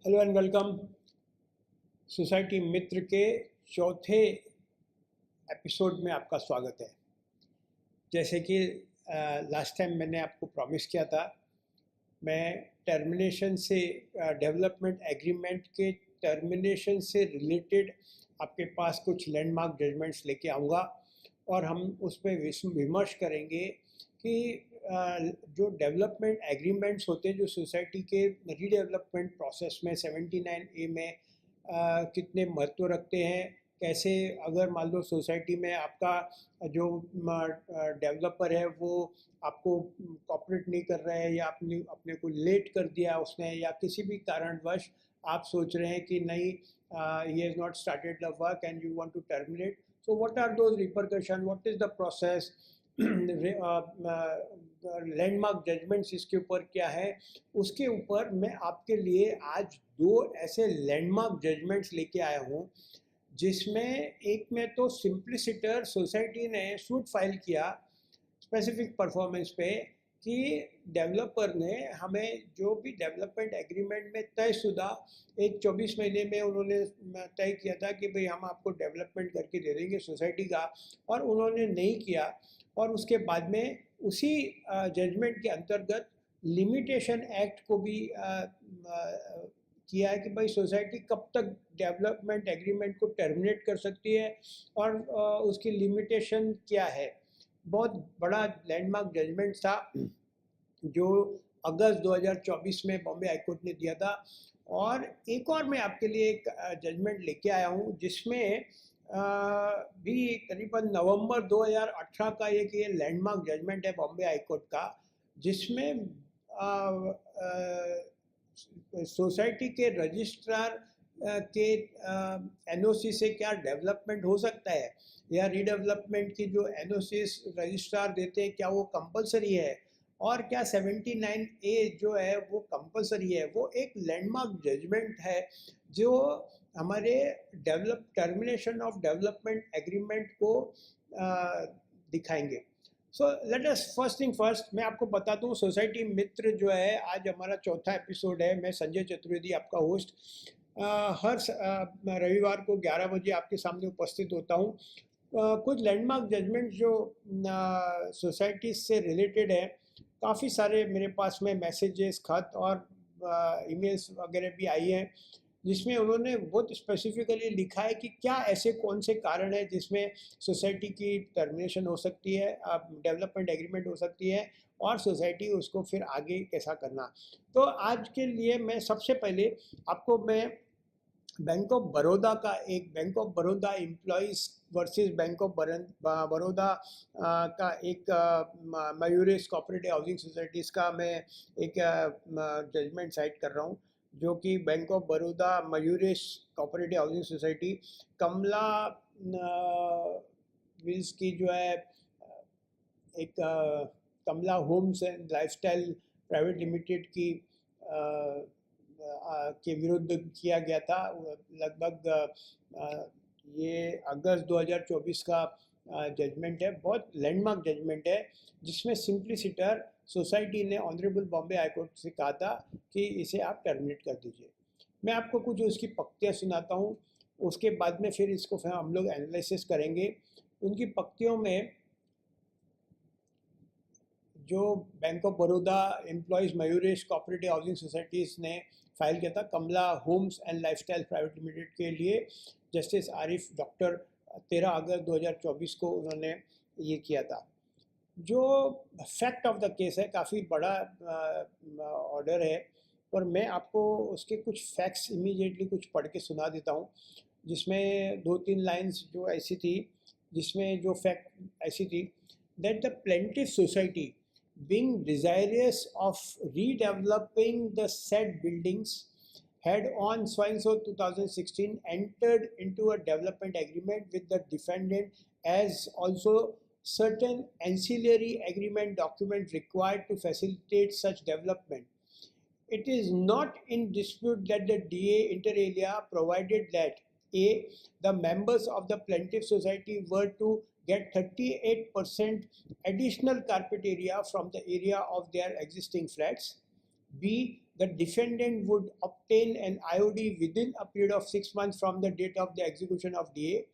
Hello and welcome. Society मित्र के चौथे episode में आपका स्वागत है। जैसे कि लास्ट टाइम मैंने आपको प्रॉमिस किया था, मैं टर्मिनेशन से डेवलपमेंट एग्रीमेंट के टर्मिनेशन से रिलेटेड आपके पास कुछ लैंडमार्क जजमेंट्स लेके आऊँगा और हम उस पर विमर्श करेंगे कि जो डेवलपमेंट एग्रीमेंट्स होते हैं जो सोसाइटी के रीडेवलपमेंट प्रोसेस में 79A में कितने महत्व रखते हैं। कैसे अगर मान लो सोसाइटी में आपका जो डेवलपर है वो आपको कॉपरेट नहीं कर रहा है या अपने को लेट कर दिया उसने, या किसी भी कारणवश आप सोच रहे हैं कि नहीं, he has not started the work and you want to terminate, so what are those repercussions, what is the process, landmark judgments इसके ऊपर क्या है, उसके ऊपर मैं आपके लिए आज दो ऐसे लैंडमार्क जजमेंट्स लेके आया हूँ जिसमें एक में तो सिंप्लिसिटर सोसाइटी ने सूट फाइल किया स्पेसिफिक परफॉर्मेंस पे कि डेवलपर ने हमें जो भी डेवलपमेंट एग्रीमेंट में तयशुदा एक 24 महीने में उन्होंने तय किया था कि भाई हम आपको डेवलपमेंट करके दे देंगे सोसाइटी का, और उन्होंने नहीं किया। और उसके बाद में उसी जजमेंट के अंतर्गत लिमिटेशन एक्ट को भी किया है कि भाई सोसाइटी कब तक डेवलपमेंट एग्रीमेंट को टर्मिनेट कर सकती है और उसकी लिमिटेशन क्या है। बहुत बड़ा लैंडमार्क जजमेंट था जो अगस्त 2024 में बॉम्बे हाईकोर्ट ने दिया था। और एक और मैं आपके लिए एक जजमेंट लेके आया हूँ जिसमें भी करीबन नवंबर 2018 का एक ये लैंडमार्क जजमेंट है बॉम्बे हाईकोर्ट का, जिसमें सोसाइटी के रजिस्ट्रार के एनओसी से क्या डेवलपमेंट हो सकता है, या रीडेवलपमेंट की जो एनओसी रजिस्ट्रार देते हैं क्या वो कंपलसरी है, और क्या 79A जो है वो कंपलसरी है। वो एक लैंडमार्क जजमेंट है जो हमारे टर्मिनेशन ऑफ डेवलपमेंट एग्रीमेंट को दिखाएंगे। So let us first thing first, मैं आपको बता दूं सोसाइटी मित्र जो है आज हमारा चौथा एपिसोड है। मैं संजय चतुर्वेदी आपका होस्ट हर रविवार को 11 बजे आपके सामने उपस्थित होता हूं। कुछ लैंडमार्क जजमेंट जो सोसाइटी से रिलेटेड है, काफ़ी सारे मेरे पास में मैसेजेस, खत और ईमेल्स वगैरह भी आई हैं जिसमें उन्होंने बहुत स्पेसिफिकली लिखा है कि क्या ऐसे कौन से कारण है जिसमें सोसाइटी की टर्मिनेशन हो सकती है, डेवलपमेंट एग्रीमेंट हो सकती है, और सोसाइटी उसको फिर आगे कैसा करना। तो आज के लिए मैं सबसे पहले आपको मैं bank of Baroda employees versus bank of Baroda का एक मयूरेश कोऑपरेटिव हाउसिंग सोसाइटीज़ का मैं एक जजमेंट साइट कर रहा हूँ, जो कि bank of Baroda Mayuresh cooperative housing society Kamala mills की जो है एक Kamala homes and lifestyle private limited की के विरुद्ध किया गया था। लगभग ये अगस्त 2024 का जजमेंट है, बहुत लैंडमार्क जजमेंट है जिसमें सिंप्लिसिटर सोसाइटी ने ऑनरेबल बॉम्बे हाईकोर्ट से कहा था कि इसे आप टर्मिनेट कर दीजिए। मैं आपको कुछ उसकी पंक्तियाँ सुनाता हूँ, उसके बाद में फिर इसको फिर हम लोग एनालिसिस करेंगे। उनकी पंक्तियों में जो bank of Baroda employees Mayuresh cooperative housing societies ने फाइल किया था Kamala homes and lifestyle private limited के लिए, जस्टिस आरिफ डॉक्टर 13 अगस्त 2024 को उन्होंने ये किया था। जो फैक्ट ऑफ द केस है, काफ़ी बड़ा ऑर्डर है, और मैं आपको उसके कुछ फैक्ट्स इमीडिएटली कुछ पढ़ के सुना देता हूँ, जिसमें 2-3 लाइंस जो ऐसी थी, जिसमें जो फैक्ट ऐसी थी that the plaintiff society being desirous of redeveloping the said buildings had on so 2016 entered into a development agreement with the defendant, as also certain ancillary agreement document required to facilitate such development. It is not in dispute that the DA inter alia provided that A, the members of the plaintiff society were to get 38% additional carpet area from the area of their existing flats. B, the defendant would obtain an IOD within a period of 6 months from the date of the execution of DA.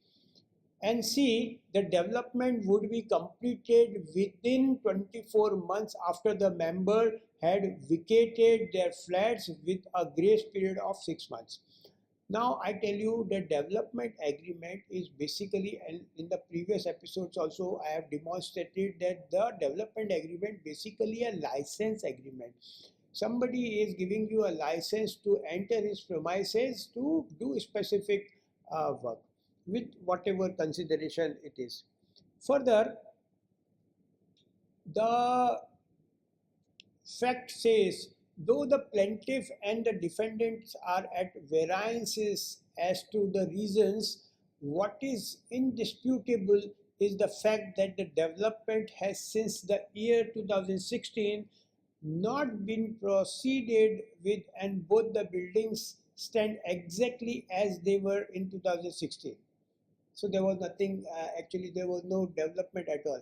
And C, the development would be completed within 24 months after the member had vacated their flats with a grace period of 6 months. Now I tell you the development agreement is basically, and in the previous episodes also I have demonstrated that the development agreement basically a license agreement. Somebody is giving you a license to enter his premises to do specific work with whatever consideration it is. Further, the fact says, though the plaintiff and the defendants are at variances as to the reasons, what is indisputable is the fact that the development has since the year 2016 not been proceeded with, and both the buildings stand exactly as they were in 2016. So there was nothing, actually there was no development at all.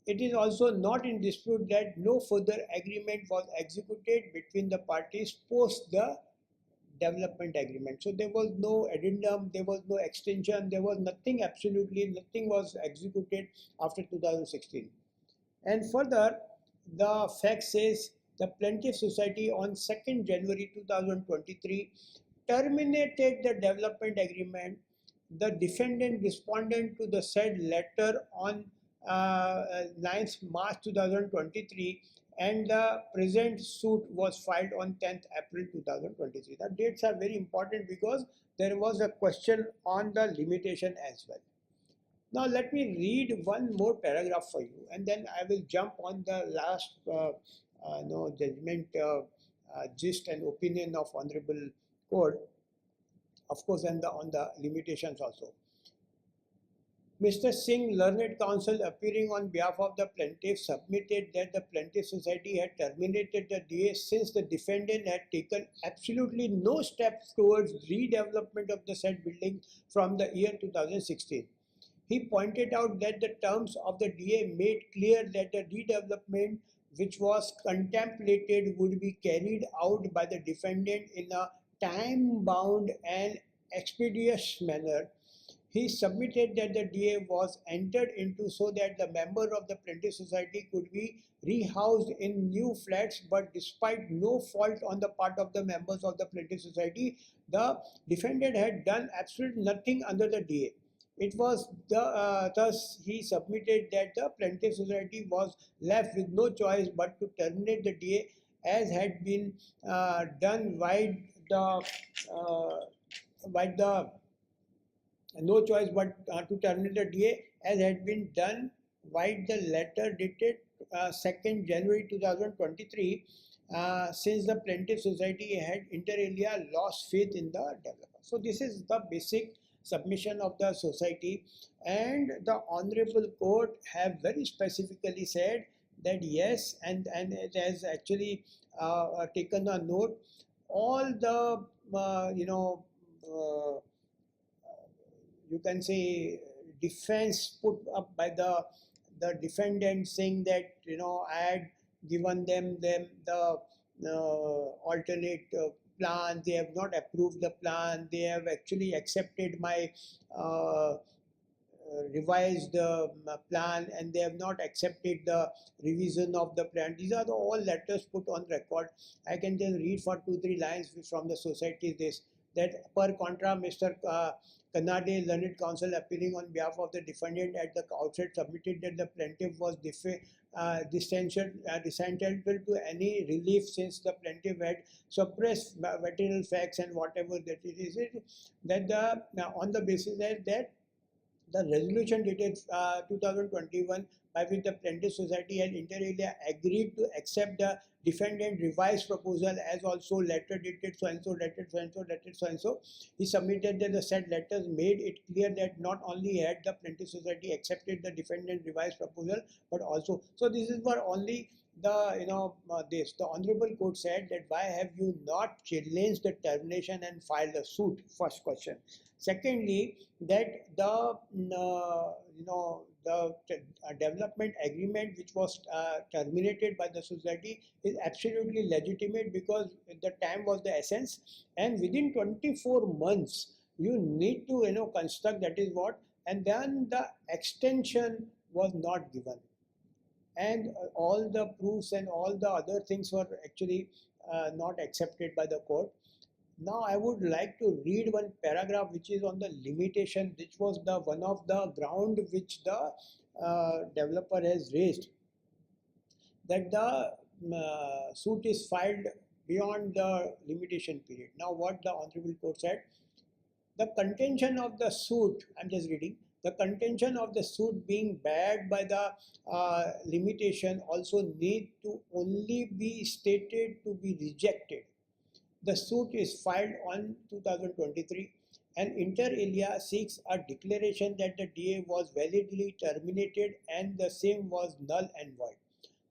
It is also not in dispute that no further agreement was executed between the parties post the development agreement. So there was no addendum, there was no extension, there was nothing, absolutely nothing was executed after 2016. And further, the fact says the plaintiff society on 2nd January 2023 terminated the development agreement. The defendant responded to the said letter on 9th March 2023, and the present suit was filed on 10th April 2023. The dates are very important because there was a question on the limitation as well. Now let me read one more paragraph for you, and then I will jump on the last judgment, gist and opinion of Honorable Court, of course, and on the limitations also. Mr. Singh, learned counsel appearing on behalf of the plaintiff, submitted that the plaintiff society had terminated the DA since the defendant had taken absolutely no steps towards redevelopment of the said building from the year 2016. He pointed out that the terms of the DA made clear that the redevelopment which was contemplated would be carried out by the defendant in a time-bound and expeditious manner. He submitted that the DA was entered into so that the member of the plaintiff society could be rehoused in new flats, but despite no fault on the part of the members of the plaintiff society, the defendant had done absolutely nothing under the DA. It was thus he submitted that the plaintiff society was left with no choice but to terminate the DA as had been done by the no choice but to terminate the DA as had been done by the letter dated 2nd January 2023, since the plaintiff society had inter alia lost faith in the developer. So this is the basic submission of the society, and the Honorable Court have very specifically said that yes, and it has actually taken a note all the you can say defense put up by the defendant, saying that I had given them the alternate plan, they have not approved the plan, they have actually accepted my revised plan, and they have not accepted the revision of the plan. These are the all letters put on record. I can just read for 2-3 lines from the society this, that per contra, Mr. Kannade, learned counsel appearing on behalf of the defendant at the outset submitted that the plaintiff was disentitled to any relief since the plaintiff had suppressed material facts and whatever that it is, that on the basis that the resolution dated 2021 by which the plaintiff society had inter alia agreed to accept the defendant revised proposal as also letter dated so and so, dated so and so, dated so and so. He submitted that the said letters made it clear that not only had the plaintiff society accepted the defendant revised proposal, but also, so this is for only the honorable court said that why have you not challenged the termination and filed a suit? First question. Secondly, that the development agreement which was terminated by the society is absolutely legitimate because the time was the essence, and within 24 months you need to construct, that is what, and then the extension was not given, and all the proofs and all the other things were actually not accepted by the court. Now I would like to read one paragraph which is on the limitation, which was the one of the ground which the developer has raised, that the suit is filed beyond the limitation period. Now what the honorable court said, the contention of the suit, I'm just reading, the contention of the suit being barred by the limitation also need to only be stated to be rejected. The suit is filed on 2023 and inter alia seeks a declaration that the DA was validly terminated and the same was null and void.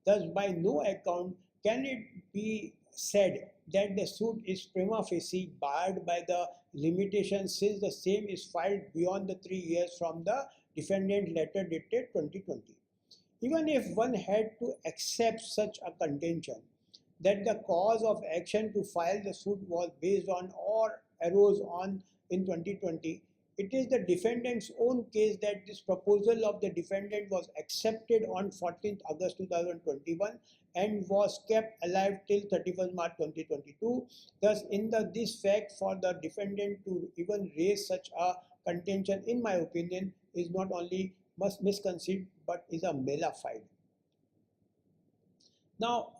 Thus, by no account can it be said that the suit is prima facie barred by the limitation, since the same is filed beyond the 3 years from the defendant letter dated 2020. Even if one had to accept such a contention, that the cause of action to file the suit was based on or arose on in 2020, it is the defendant's own case that this proposal of the defendant was accepted on 14th August 2021 and was kept alive till 31st March 2022. Thus, this fact for the defendant to even raise such a contention, in my opinion, is not only misconceived but is a mala fide. Now,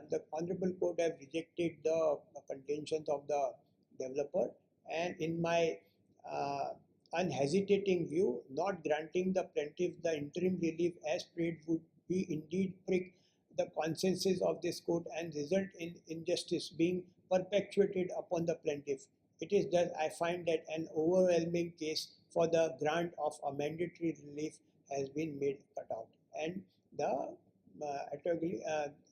the Honorable Court have rejected the contentions of the developer, and in my unhesitating view, not granting the plaintiff the interim relief as prayed would be indeed prick the consciences of this court and result in injustice being perpetuated upon the plaintiff. It is thus I find that an overwhelming case for the grant of a mandatory relief has been made cut out, and the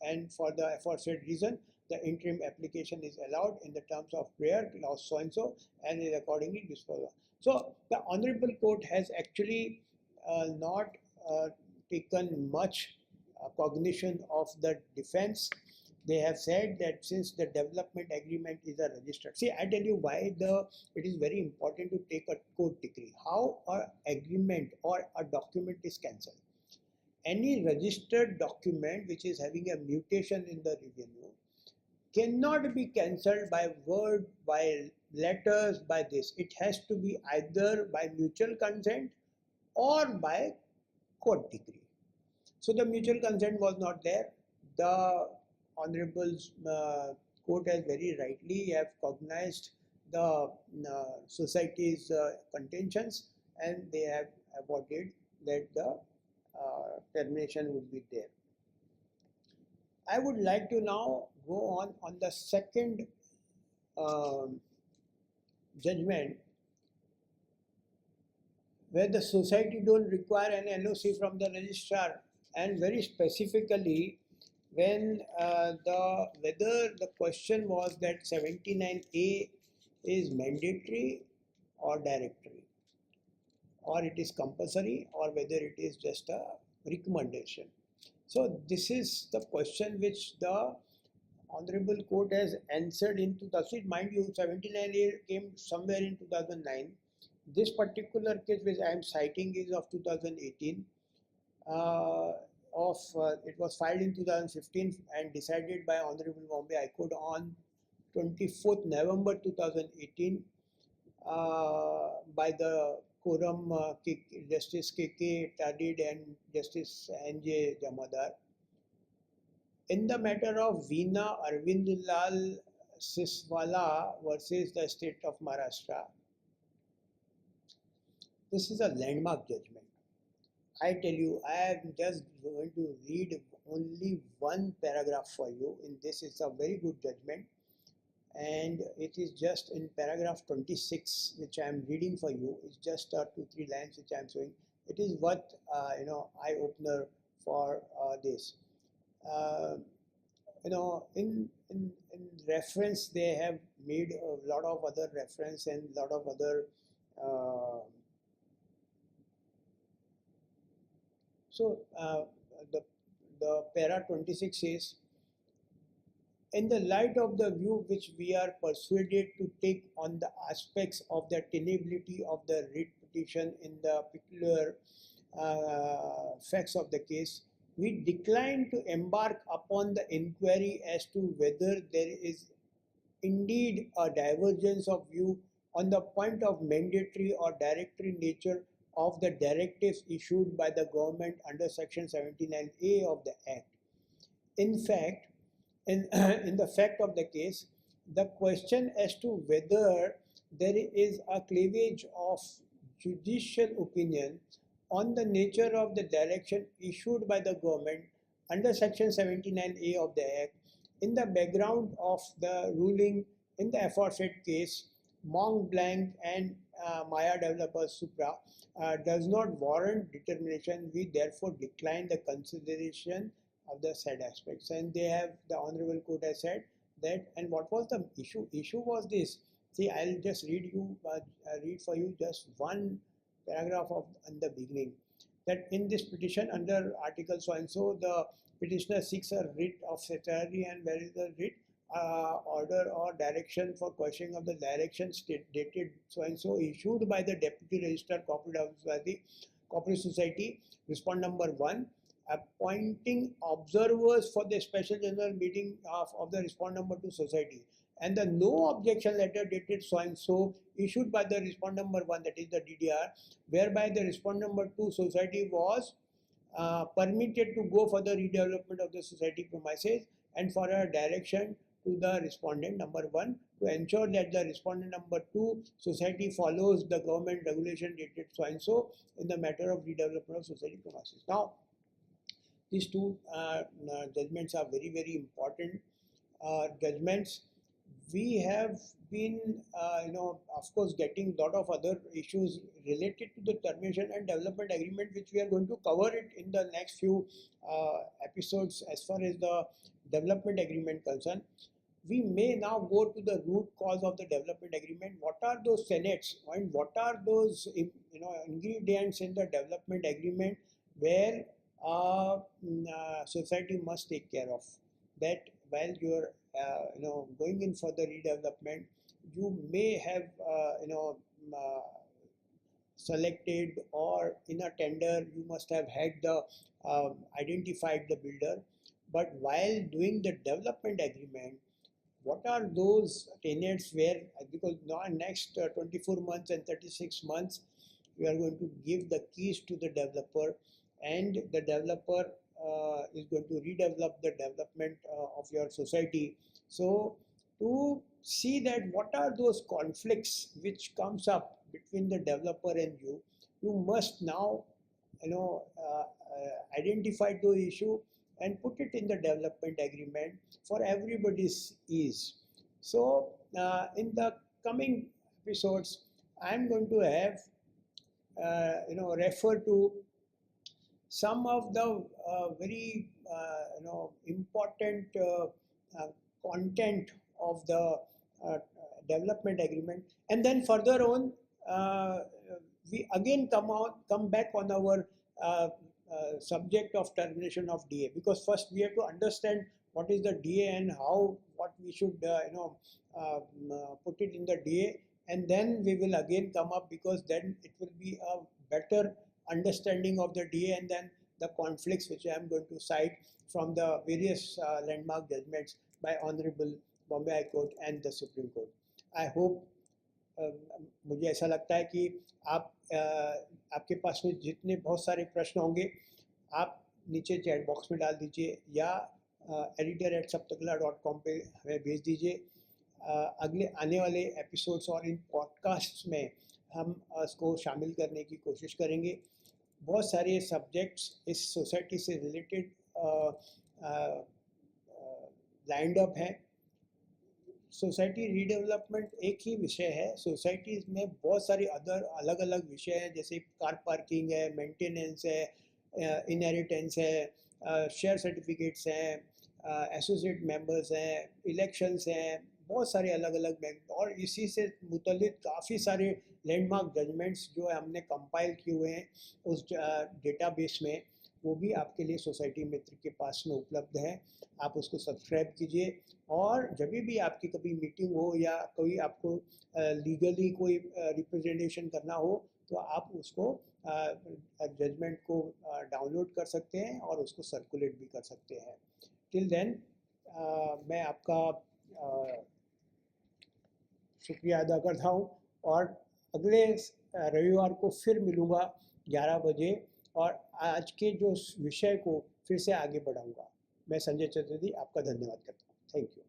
and for the aforesaid reason, the interim application is allowed in the terms of prayer clause so and so, and is accordingly disposed of. So the Honorable Court has actually not taken much cognition of the defense. They have said that since the development agreement is a registered. See, I tell you why it is very important to take a court decree. How an agreement or a document is cancelled. Any registered document which is having a mutation in the revenue cannot be cancelled by word, by letters, by this. It has to be either by mutual consent or by court decree. So the mutual consent was not there. The Honorable Court has very rightly have cognized the society's contentions, and they have awarded that the termination would be there. I would like to now go on the second judgment, where the society don't require an NOC from the registrar, and very specifically when whether the question was that 79A is mandatory or directory, or it is compulsory, or whether it is just a recommendation. So this is the question which the Honorable Court has answered in 2000. Mind you, 79A came somewhere in 2009. This particular case which I am citing is of 2018. It was filed in 2015 and decided by Honorable Bombay High Court on 24th November 2018 by the quorum Justice K.K. Tadid and Justice N.J. Jamadar. In the matter of Veena Arvindlal Siswala versus the state of Maharashtra, this is a landmark judgment. I tell you, I am just going to read only one paragraph for you. In this, it's a very good judgment, and it is just in paragraph 26, which I am reading for you. It's just 2-3 lines which I am showing. It is what eye opener for this. uh, in reference they have made a lot of other reference and lot of other uh, so the the para 26 is, in the light of the view which we are persuaded to take on the aspects of the tenability of the writ petition in the particular facts of the case, we decline to embark upon the inquiry as to whether there is indeed a divergence of view on the point of mandatory or directory nature of the directives issued by the government under Section 79A of the Act. In fact, in the fact of the case, the question as to whether there is a cleavage of judicial opinion on the nature of the direction issued by the government under Section 79A of the Act, in the background of the ruling in the aforesaid case, Mont Blanc and Maya Developers Supra, does not warrant determination. We therefore decline the consideration of the said aspects. And they have, the Honorable Court has said that, and what was the issue? Issue was this. See, I'll just read for you just one paragraph of in the beginning, that in this petition under article so and so, the petitioner seeks a writ of certiorari, and where is the writ? Order or direction for questioning of the direction dated so and so, issued by the Deputy Registrar Cooperative Society, respond number 1, appointing observers for the special general meeting of the respond number 2 society, and the no objection letter dated so and so, issued by the respond number 1, that is the DDR, whereby the respond number 2 society was permitted to go for the redevelopment of the society premises, and for a direction to the respondent number 1 to ensure that the respondent number 2 society follows the government regulation dated so and so in the matter of redevelopment of society premises. Now, these two judgments are very, very important judgments. We have been, of course, getting a lot of other issues related to the termination and development agreement, which we are going to cover it in the next few episodes as far as the development agreement concerned. We may now go to the root cause of the development agreement. What are those tenets and what are those ingredients in the development agreement where society must take care of? That while you're going in for the redevelopment, you may have selected, or in a tender you must have had the identified the builder, but while doing the development agreement, what are those tenets where, because now next 24 months and 36 months we are going to give the keys to the developer, and the developer is going to redevelop the development of your society. So to see that what are those conflicts which comes up between the developer and you must now identify those issue and put it in the development agreement for everybody's ease. So in the coming episodes, I am going to have refer to some of the very important content of the development agreement, and then further on we again come back on our subject of termination of DA, because first we have to understand what is the DA and what we should put it in the DA, and then we will again come up, because then it will be a better understanding of the DA and then the conflicts which I am going to cite from the various landmark judgments by Honorable Bombay High Court and the Supreme Court. I hope मुझे ऐसा लगता है कि आपके पास में जितने बहुत सारे प्रश्न होंगे आप नीचे चैट बॉक्स में डाल दीजिए या editor@saptakala.com पे हमें भेज दीजिए. अगले आने वाले एपिसोड्स और इन पॉडकास्ट्स में हम इसको शामिल करने की कोशिश करेंगे. बहुत सारे सब्जेक्ट्स इस सोसाइटी से रिलेटेड लाइंड अप हैं. सोसाइटी रीडेवलपमेंट एक ही विषय है. सोसाइटीज़ में बहुत सारे अदर अलग अलग विषय हैं, जैसे कार पार्किंग है, मेंटेनेंस है, इनहेरिटेंस है, शेयर सर्टिफिकेट्स हैं, एसोसिएट मेंबर्स हैं, इलेक्शंस हैं, बहुत सारे अलग अलग बैंक, और इसी से मुतल्लिक काफ़ी सारे लैंडमार्क जजमेंट्स जो है हमने कंपाइल किए हुए हैं उस डेटाबेस में, वो भी आपके लिए सोसाइटी मित्र के पास में उपलब्ध है। आप उसको सब्सक्राइब कीजिए, और जब भी आपकी कभी मीटिंग हो या कोई आपको लीगली कोई रिप्रेजेंटेशन करना हो, तो आप उसको जजमेंट को डाउनलोड कर सकते हैं और उसको सर्कुलेट भी कर सकते हैं। टिल देन मैं आपका शुक्रिया अदा करता हूँ, और अगले रविवार को फिर मिलूँगा 11 बजे, और आज के जो विषय को फिर से आगे बढ़ाऊँगा। मैं संजय चतुर्वेदी आपका धन्यवाद करता हूँ। Thank you.